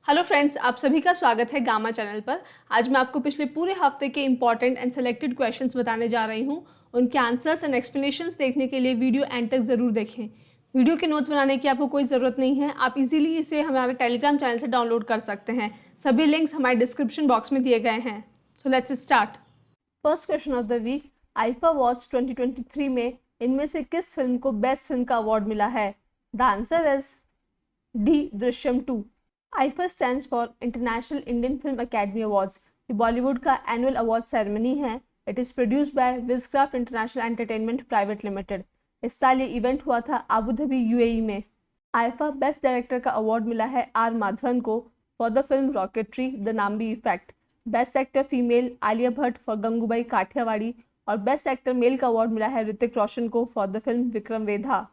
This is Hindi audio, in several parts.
हेलो फ्रेंड्स, आप सभी का स्वागत है गामा चैनल पर। आज मैं आपको पिछले पूरे हफ्ते के इंपॉर्टेंट एंड सेलेक्टेड क्वेश्चंस बताने जा रही हूं। उनके आंसर्स एंड एक्सप्लेनेशंस देखने के लिए वीडियो एंड तक ज़रूर देखें। वीडियो के नोट्स बनाने की आपको कोई ज़रूरत नहीं है, आप इजीली इसे हमारे टेलीग्राम चैनल से डाउनलोड कर सकते हैं। सभी लिंक्स हमारे डिस्क्रिप्शन बॉक्स में दिए गए हैं। So let's start. First question of the week, IIFA awards 2023 में इनमें से किस फिल्म को बेस्ट फिल्म का अवार्ड मिला है? The answer is D, Drishyam 2। IIFA stands for International Indian Film Academy Awards. ये बॉलीवुड का एनुअल अवार्ड सेरेमनी है। It is produced by Wizcraft International Entertainment Private Limited. इस साल ये इवेंट हुआ था अबू धाबी यूएई में। आईफा बेस्ट डायरेक्टर का अवार्ड मिला है आर माधवन को for the film Rocketry the Nambi effect. Best actor female Alia Bhatt for Gangubai Kathiawadi और बेस्ट एक्टर मेल का अवार्ड मिला है ऋतिक रोशन को for the film Vikram Vedha.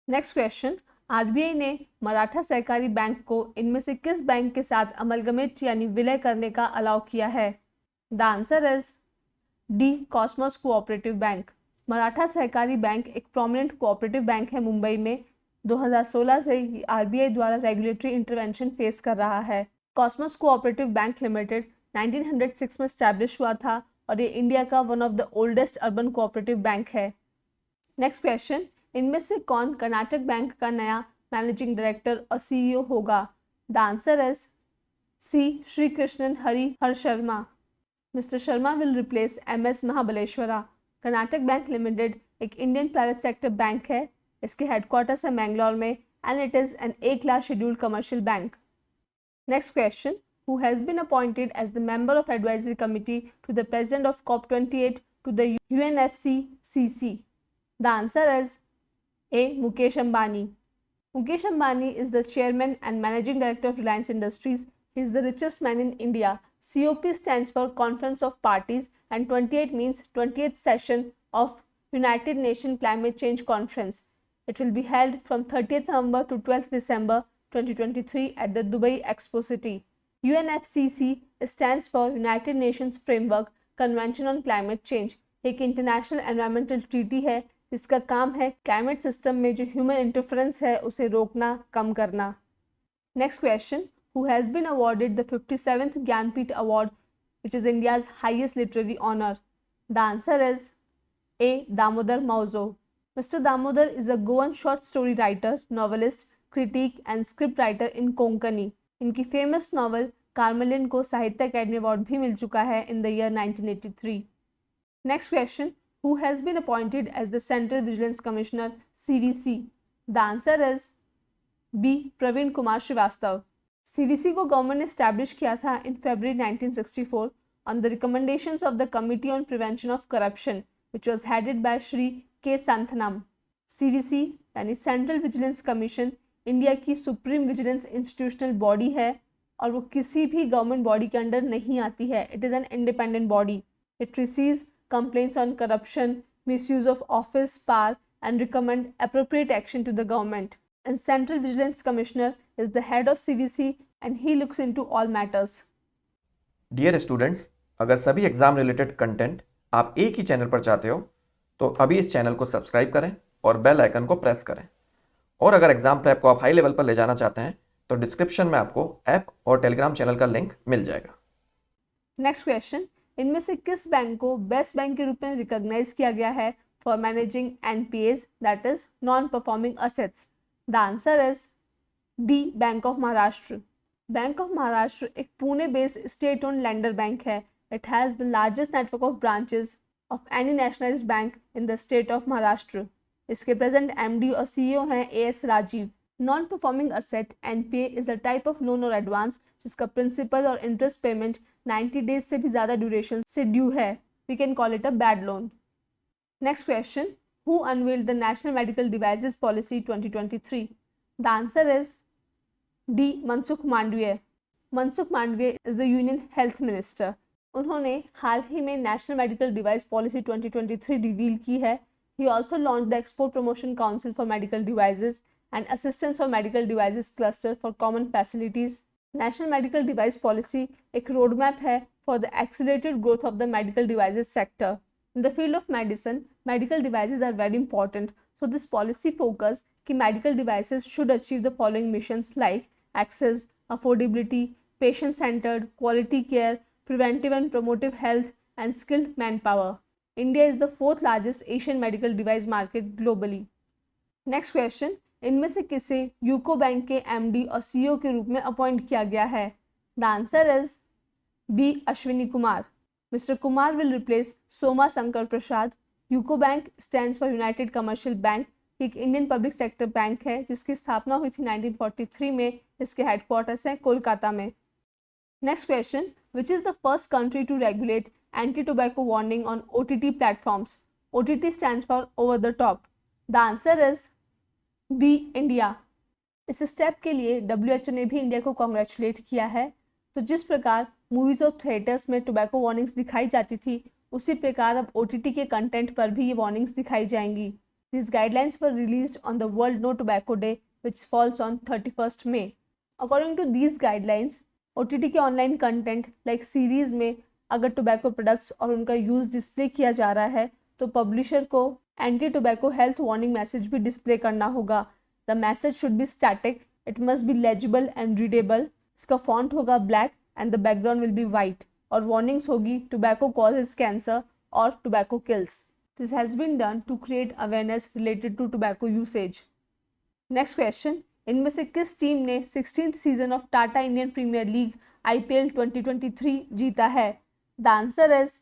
Next question, RBI ने मराठा सहकारी बैंक को इनमें से किस बैंक के साथ अमलगमेट यानी विलय करने का अलाउ किया है? The answer is D, Cosmos cooperative bank. Maratha सहकारी बैंक एक प्रोमिनेंट कोऑपरेटिव बैंक है मुंबई में। 2016 से आरबीआई द्वारा रेगुलेटरी इंटरवेंशन फेस कर रहा है। कॉस्मोस कोऑपरेटिव बैंक लिमिटेड 1906 में स्टैब्लिश हुआ था और ये इंडिया का one of the oldest urban cooperative bank है। नेक्स्ट क्वेश्चन, इनमें से कौन कर्नाटक बैंक का नया मैनेजिंग डायरेक्टर और सीईओ होगा? The answer is C, Srikrishnan Hara Sharma. Mister Sharma will replace MS Mahabaleshwara. Karnataka bank limited एक इंडियन प्राइवेट सेक्टर बैंक है। इसके हेडक्वार्टर्स है मैंगलोर में and it is an A class scheduled commercial bank. Next question, who has been appointed as the member of advisory committee to the president of COP28 to the UNFCCC? The answer is A, Mukesh Ambani. Mukesh Ambani is the chairman and managing director of Reliance Industries. He is the richest man in India. COP stands for Conference of Parties and 28 means 20th session of United Nations Climate Change Conference. It will be held from 30th November to 12th December 2023 at the Dubai Expo City. UNFCCC stands for United Nations Framework Convention on Climate Change. एक इंटरनेशनल एनवायरमेंटल ट्रीटी है जिसका काम है क्लाइमेट सिस्टम में जो ह्यूमन इंटरफेरेंस है उसे रोकना, कम करना। Next question, who has been awarded the 57th Jnanpith award which is India's highest literary honour? The answer is A, Damodar Mauzo. Mister Damodar is a Goan short story writer, novelist, critic and script writer in Konkani. इनकी फेमस नॉवल कार्मेलिन को साहित्य अकेडमी अवार्ड भी मिल चुका है in the year 1983। Next question, who has been appointed as the Central Vigilance Commissioner CVC? The answer is B, Praveen Kumar Srivastava. CVC को गवर्नमेंट ने स्टैब्लिश किया था इन February 1964 on the recommendations of the Committee on Prevention of Corruption which was headed by Shri के संथनम। CVC यानी सेंट्रल विजिलेंस कमीशन इंडिया की सुप्रीम विजिलेंस इंस्टीट्यूशनल बॉडी है और वो किसी भी गवर्नमेंट बॉडी के अंडर नहीं आती है। It is an independent body. It receives complaints on corruption, misuse of office power and recommend appropriate action to the government. And Central Vigilance Commissioner is the head of CVC and he looks into all matters. Dear students, अगर सभी एग्जाम रिलेटेड कंटेंट आप एक ही चैनल पर चाहते हो तो अभी इस चैनल को सब्सक्राइब करें और बेल आइकन को प्रेस करें। और अगर एग्जाम प्रेप को आप हाई लेवल पर ले जाना चाहते हैं तो डिस्क्रिप्शन में आपको ऐप और टेलीग्राम चैनल का लिंक मिल जाएगा। नेक्स्ट क्वेश्चन, इनमें से किस बैंक को बेस्ट बैंक के रूप में रिकॉग्नाइज किया गया है for managing NPAs that is non performing assets? The answer is D, bank of Maharashtra. Bank of Maharashtra एक Pune based state owned lender bank है। It has the largest network of branches of any nationalised bank in the state of Maharashtra. इसके प्रेजेंट एमडी और सीईओ हैं A S Rajeev. Non performing asset NPA is a type of loan और एडवांस जिसका प्रिंसिपल और इंटरेस्ट पेमेंट 90 डेज से भी ज़्यादा ड्यूरेशन से ड्यू है। We can call it a bad loan. Next question, who unveiled the national medical devices policy 2023? The answer is D, Mansukh Mandaviya. Mansukh Mandaviya is the union health minister. उन्होंने हाल ही में national medical device policy 2023 reveal की है। He also launch the export promotion council for medical devices and assistance for medical devices cluster for common facilities. National Medical Device Policy एक roadmap है for the accelerated growth of the medical devices sector. In the field of medicine, medical devices are very important. So this policy focus कि medical devices should achieve the following missions like access, affordability, patient-centered, quality care, preventive and promotive health, and skilled manpower. India is the fourth largest Asian medical device market globally. Next question, इनमें से किसे यूको बैंक के MD और CEO के रूप में अपॉइंट किया गया है? The answer is B. Ashwini Kumar. Mr. Kumar will replace Soma Shankar Prasad. UCO bank stands for United commercial bank, एक इंडियन पब्लिक सेक्टर बैंक है जिसकी स्थापना हुई थी 1943 में. इसके हेडक्वार्टर्स हैं कोलकाता में. Next question, which is the first country to regulate anti tobacco warning on OTT platforms? OTT stands for over the top. The answer is B. India. इस स्टेप के लिए WHO ने भी इंडिया को कॉन्ग्रेचुलेट किया है. तो जिस प्रकार मूवीज़ और थिएटर्स में टोबैको वार्निंग्स दिखाई जाती थी, उसी प्रकार अब OTT के कंटेंट पर भी ये वार्निंग्स दिखाई जाएंगी. These guidelines were released on the World No Tobacco Day, which falls on 31st May. According to these guidelines, OTT के ऑनलाइन कंटेंट लाइक सीरीज में अगर टोबैको प्रोडक्ट्स और उनका यूज़ डिस्प्ले किया जा रहा है तो पब्लिशर को anti tobacco health warning message भी डिस्प्ले करना होगा. The message should be static, it must be legible and readable. इसका फॉन्ट होगा black and the background will be white. और वार्निंग्स होगी टोबैको कॉजेज कैंसर और tobacco kills. This has been done to create awareness related to tobacco usage. Next question, इनमें से किस टीम ने 16th season of Tata Indian Premier League IPL 2023 जीता है? The answer is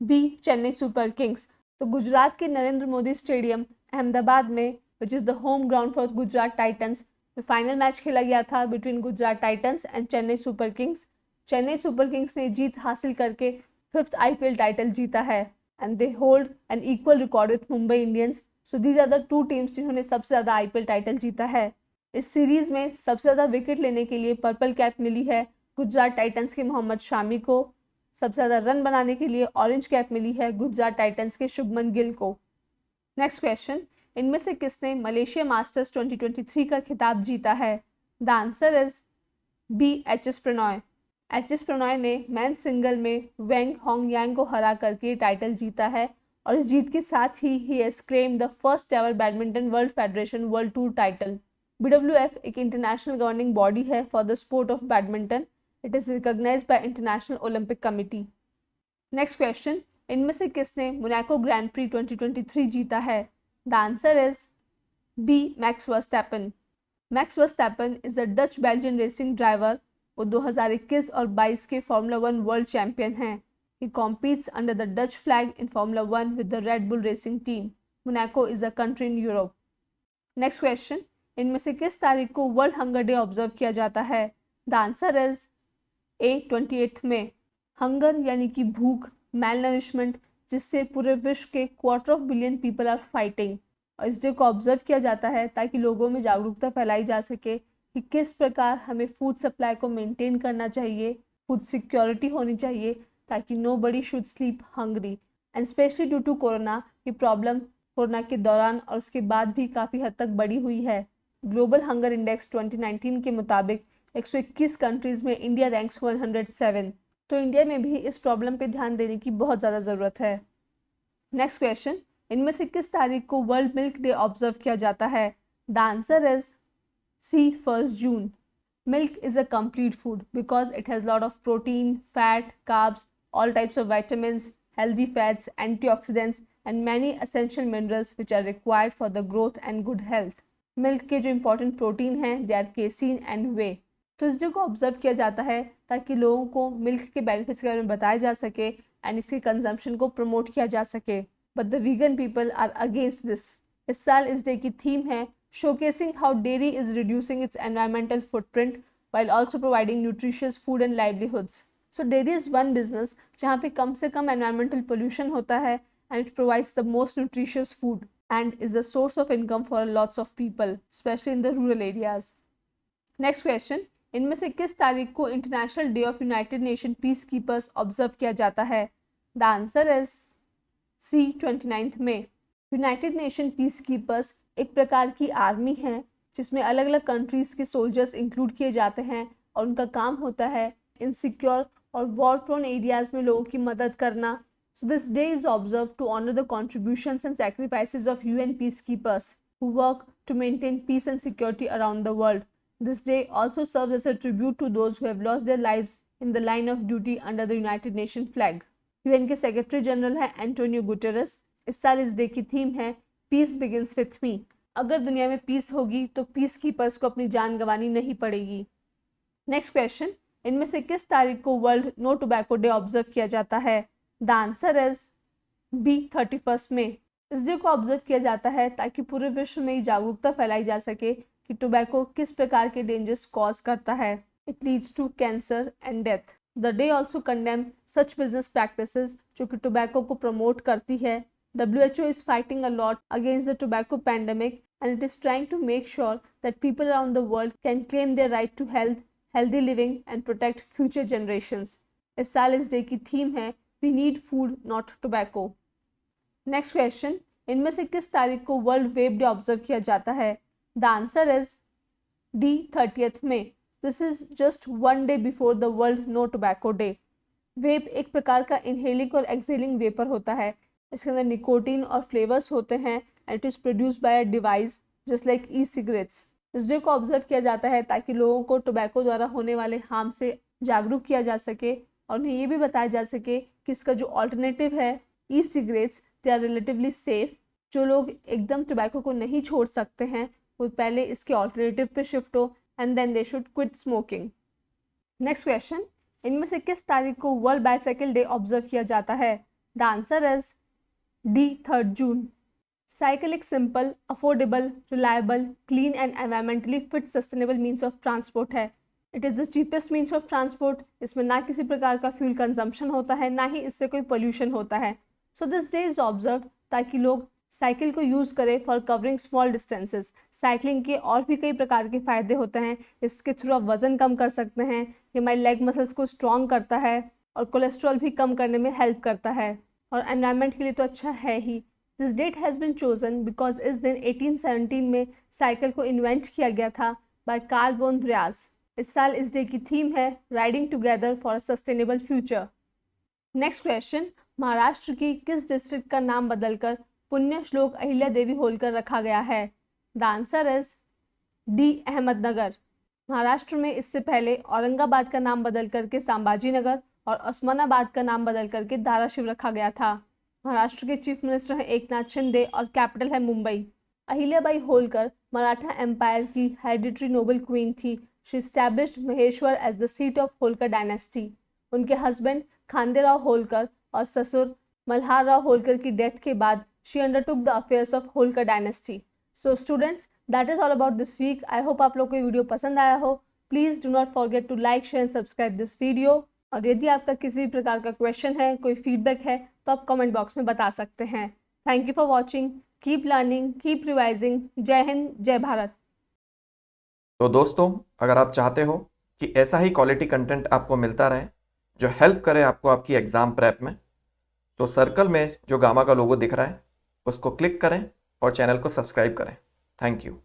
B. Chennai Super Kings. तो गुजरात के नरेंद्र मोदी स्टेडियम अहमदाबाद में, which is the home ground for Gujarat Titans, में फाइनल मैच खेला गया था between Gujarat Titans and Chennai Super Kings. Chennai Super Kings ने जीत हासिल करके 5th IPL टाइटल जीता है. And they hold an equal record with Mumbai Indians. So these are the two teams जिन्होंने सबसे ज़्यादा IPL टाइटल जीता है. इस सीरीज़ में सबसे ज़्यादा विकेट लेने के लिए पर्पल कैप मिली है गुजरात टाइटन्स के मोहम्मद शामी को. सबसे ज़्यादा रन बनाने के लिए ऑरेंज कैप मिली है गुजरात टाइटन्स के शुभमन गिल को. नेक्स्ट क्वेश्चन, इनमें से किसने मलेशिया मास्टर्स 2023 का खिताब जीता है? The answer is B. HS Prannoy. HS Prannoy ने मैन सिंगल में वेंग होंगयांग को हरा करके टाइटल जीता है और इस जीत के साथ ही has claimed the first ever Badminton World Federation World Tour title. BWF एक इंटरनेशनल गवर्निंग बॉडी है for the sport of badminton. It is recognised by International Olympic Committee. Next question, इनमें से किसने मोनाको ग्रैंड प्री 2023 जीता है? The answer is B. Max Verstappen. Max Verstappen is a Dutch Belgian racing driver. वो 2021 और 22 के फार्मूला 1 वर्ल्ड चैंपियन हैं. He competes under the Dutch flag in formula 1 with the Red Bull racing team. Monaco is a country in Europe. Next question, इनमें से किस तारीख को वर्ल्ड हंगर डे ऑब्जर्व किया जाता है? The answer is A. 28 मई. हंगर यानी कि भूख, मैल नरिशमेंट, जिससे पूरे विश्व के 250 बिलियन पीपल आर फाइटिंग. और इस डे को ऑब्जर्व किया जाता है ताकि लोगों में जागरूकता फैलाई जा सके कि किस प्रकार हमें फूड सप्लाई को मेंटेन करना चाहिए, फूड सिक्योरिटी होनी चाहिए ताकि nobody should sleep hungry. And specially due to corona, ये प्रॉब्लम कोरोना के दौरान और उसके बाद भी काफ़ी हद तक बढ़ी हुई है. ग्लोबल हंगर इंडेक्स 2019 के मुताबिक 121 कंट्रीज़ में इंडिया रैंक्स 107. तो इंडिया में भी इस प्रॉब्लम पे ध्यान देने की बहुत ज़्यादा ज़रूरत है. नेक्स्ट क्वेश्चन, इनमें से किस तारीख को वर्ल्ड मिल्क डे ऑब्जर्व किया जाता है? The answer is C. 1st June. Milk is a complete food because it has a lot of protein, fat, carbs, all types of vitamins, healthy fats, antioxidants and many essential minerals which are required for the growth and good health. Milk के जो important protein हैं they are casein and whey. तो इस डे को ऑब्जर्व किया जाता है ताकि लोगों को मिल्क के बेनिफिट्स के बारे में बताया जा सके एंड इसके कंजम्पशन को प्रमोट किया जा सके. But the vegan people are against this. इस साल इस डे की थीम है showcasing how dairy is reducing its environmental footprint while also providing nutritious food and livelihoods. So dairy is one business जहाँ पे कम से कम environmental pollution होता है and it provides the most nutritious food and is the source of income for lots of people, especially in the rural areas. Next question, इनमें से किस तारीख को international day of United Nation peace keepers observe किया जाता है? The answer is C. 29 मई. यूनाइटेड नेशन पीस कीपर्स एक प्रकार की आर्मी है जिसमें अलग अलग कंट्रीज़ के सोल्जर्स इंक्लूड किए जाते हैं और उनका काम होता है इनसिक्योर और वॉर प्रोन एरियाज़ में लोगों की मदद करना. So this day is observe to honour the contributions and sacrifices of UN peace keepers who work to maintain peace and security around the world. This day also serves as a tribute to those who have lost their lives in the line of duty under the United Nations flag. UN के सेक्रेटरी जनरल है एंटोनियो गुटेरेस। इस साल इस डे की थीम है पीस बिगिंस विथ मी। अगर दुनिया में पीस होगी तो पीस कीपर्स को अपनी जान गंवानी नहीं पड़ेगी। नेक्स्ट क्वेश्चन, इनमें से किस तारीख को world no tobacco day observe किया जाता है? द आंसर इज बी 31 मई। इस डे को ऑब्जर्व किया जाता है ताकि पूरे विश्व में जागरूकता फैलाई जा सके कि टोबैको किस प्रकार के डेंजर्स कॉज करता है। It leads to cancer and death. The day also condemn such business practices जो कि टोबैको को प्रमोट करती है। WHO is fighting a lot against the tobacco pandemic and it is trying to make sure that people around the world can claim their right to health, healthy living and protect future generations. इस साल इस डे की थीम है We need food not tobacco. Next question, इनमें से किस तारीख को वर्ल्ड वेप डे ऑब्जर्व किया जाता है? The answer is D 30 May. This is just one day before the world no tobacco day. Vape एक प्रकार का इनहेलिंग और एक्सहेलिंग वेपर होता है। इसके अंदर निकोटीन और फ्लेवर्स होते हैं and it is produced by a device just like E cigarettes. इस डे को ऑब्जर्व किया जाता है ताकि लोगों को टोबैको द्वारा होने वाले हार्म से जागरूक किया जा सके और उन्हें ये भी बताया जा सके कि इसका जो ऑल्टरनेटिव है e cigarettes they are relatively safe. जो लोग एकदम टोबैको को नहीं छोड़ सकते हैं वो पहले इसके ऑल्टरनेटिव पे शिफ्ट हो and then they should quit smoking. Next question, इनमें से किस तारीख को वर्ल्ड बाइसाइकिल डे ऑब्जर्व किया जाता है? The answer is D 3 June. Cycle एक simple, affordable, reliable, clean and environmentally fit sustainable means of transport है। It is the cheapest means of transport. इसमें ना किसी प्रकार का फ्यूल कंजम्पशन होता है, ना ही इससे कोई पोल्यूशन होता है। सो दिस डे इज ऑब्जर्व ताकि लोग साइकिल को यूज़ करें for covering small distances. Cycling के और भी कई प्रकार के फ़ायदे होते हैं। इसके थ्रू आप वज़न कम कर सकते हैं, ये हमारे लेग मसल्स को स्ट्रॉन्ग करता है और कोलेस्ट्रॉल भी कम करने में हेल्प करता है और एनवायरनमेंट के लिए तो अच्छा है ही। This date has been chosen because इस दिन 1817 में साइकिल को इन्वेंट किया गया था बाय कार्ल वॉन द्रियास। इस साल इस डे की थीम है riding together for a sustainable future. Next question, Maharashtra की किस डिस्ट्रिक्ट का नाम बदलकर पुण्य श्लोक अहिल्या देवी होलकर रखा गया है? The answer is D Ahmednagar. Maharashtra में इससे पहले औरंगाबाद का नाम बदल करके संभाजी नगर और उस्मानाबाद का नाम बदल करके धाराशिव रखा गया था। महाराष्ट्र के चीफ मिनिस्टर हैं एकनाथ शिंदे और कैपिटल है मुंबई। अहिल्याबाई होलकर मराठा एम्पायर की हेरिडिटरी नोबल क्वीन थी। She established Maheshwar as the seat of Holkar dynasty. उनके हस्बैंड खांदेराव होलकर और ससुर मल्हार राव होलकर की डेथ के बाद she undertook the affairs of Holkar dynasty. So students, that is all about this week. I hope आप लोग को ये वीडियो पसंद आया हो। Please do not forget to like, share and subscribe this video. और यदि आपका किसी भी प्रकार का क्वेश्चन है, कोई फीडबैक है, तो आप कमेंट बॉक्स में बता सकते हैं। Thank you for watching. Keep learning, keep revising. जय हिंद, जय भारत। तो दोस्तों, अगर आप चाहते हो कि ऐसा ही क्वालिटी कंटेंट आपको मिलता रहे जो हेल्प करे आपको आपकी एग्ज़ाम प्रेप में, तो सर्कल में जो गामा का लोगो दिख रहा है उसको क्लिक करें और चैनल को सब्सक्राइब करें। Thank you.